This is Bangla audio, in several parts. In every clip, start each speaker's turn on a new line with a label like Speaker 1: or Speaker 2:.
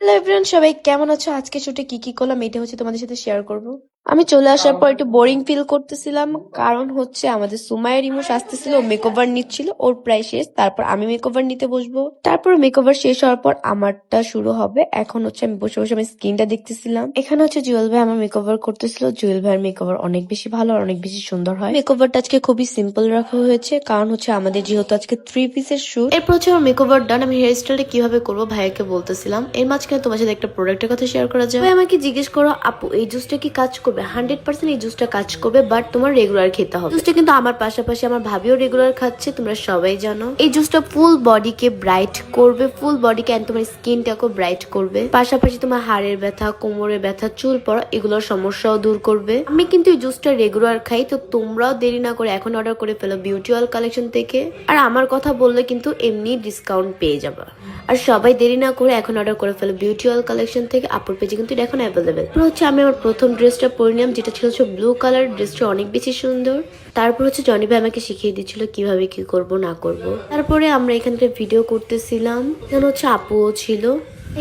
Speaker 1: হ্যালো এভরিওয়ান, সবাই কেমন আছো? আজকে শুটে কি কি করলাম এটা হচ্ছে তোমাদের সাথে শেয়ার করব। আমি চলে আসার পর একটু বোরিং ফিল করতেছিলাম, কারণ হচ্ছে আমাদের সুমাইয়ের ইমোশ আসতেছিল, ও মেকওভার নিচ্ছিল, ওর প্রায় শেষ। তারপর আমি মেকওভার নিতে বসবো, তারপর মেকওভার শেষ হওয়ার পর আমারটা শুরু হবে। এখন হচ্ছে আমি বসে বসে আমি স্কিনটা দেখতেছিলাম। এখানে হচ্ছে জুয়েল ভাই আমার মেকওভার করতেছিল। জুয়েল ভাইয়ের মেকওভার অনেক বেশি ভালো আর অনেক বেশি সুন্দর হয়। মেকওভারটা আজকে খুবই সিম্পল রাখা হয়েছে, কারণ হচ্ছে আমাদের যেহেতু আজকে 3 পিসের শুট। এরপর হচ্ছে আমার মেকওভার ডান। আমি হেয়ার স্টাইলটা কিভাবে করবো ভাইয়াকে বলতেছিলাম। এর মাঝখানে তোমার সাথে একটা প্রোডাক্টের কথা শেয়ার করা যায়। ভাই আমাকে জিজ্ঞেস করো, আপু এই জুসটা কি কাজ করবে? 100% এই জুসটা কাজ করবে, বাট তোমার রেগুলার খেতে হবে। জুসটা কিন্তু আমার পাশাপাশি আমার ভাবিও রেগুলার খাচ্ছে, তোমরা সবাই জানো। এই জুসটা ফুল বডিকে ব্রাইট করবে, ফুল বডিকে এন্ড তোমার স্কিনটাকেও ব্রাইট করবে, পাশাপাশি তোমার হাড়ের ব্যথা, কোমরের ব্যথা, চুল পড়া এগুলোর সমস্যাও দূর করবে। আমি কিন্তু এই জুসটা রেগুলার খাই, তো তোমরাও দেরি না করে এখন অর্ডার করে ফেলো বিউটি অয়েল কালেকশন থেকে। আর আমার কথা বললে কিন্তু এমনি ডিসকাউন্ট পেয়ে যাবে। আর সবাই দেরি না করে এখন অর্ডার করে ফেলো বিউটি অয়েল কালেকশন থেকে। আপুর পেজে কিন্তু এটা এখন অ্যাভেলেবেল। হচ্ছে আমি আমার প্রথম ড্রেসটা পরে নিলাম, যেটা ছিল হচ্ছে ব্লু কালার। ড্রেসটা অনেক বেশি সুন্দর। তারপর হচ্ছে জনি ভাই আমাকে শিখিয়ে দিচ্ছিল কিভাবে কি করব না করব। তারপরে আমরা এখান থেকে ভিডিও করতেছিলাম, এখানে হচ্ছে আপুও ছিল।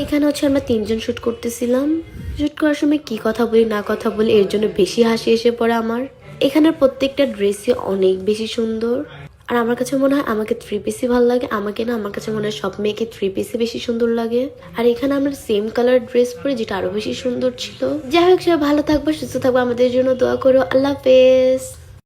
Speaker 1: এখানে হচ্ছে আমরা 3জন শুট করতেছিলাম। শুট করার সময় কি কথা বলি না কথা বলি, এর জন্য বেশি হাসি এসে পড়ে আমার। এখানের প্রত্যেকটা ড্রেসই অনেক বেশি সুন্দর। আর আমার কাছে মনে হয় আমাকে 3 পিসই ভালো লাগে, আমাকে না, আমার কাছে মনে হয় সব মেয়েকে 3 পিসই বেশি সুন্দর লাগে। আর এখানে আমরা সেম কালার ড্রেস পরে, যেটা আরো বেশি সুন্দর ছিল। যাই হোক, সবাই ভালো থাকবো, সুস্থ থাকবো, আমাদের জন্য দোয়া করো। আল্লাহ হাফেজ।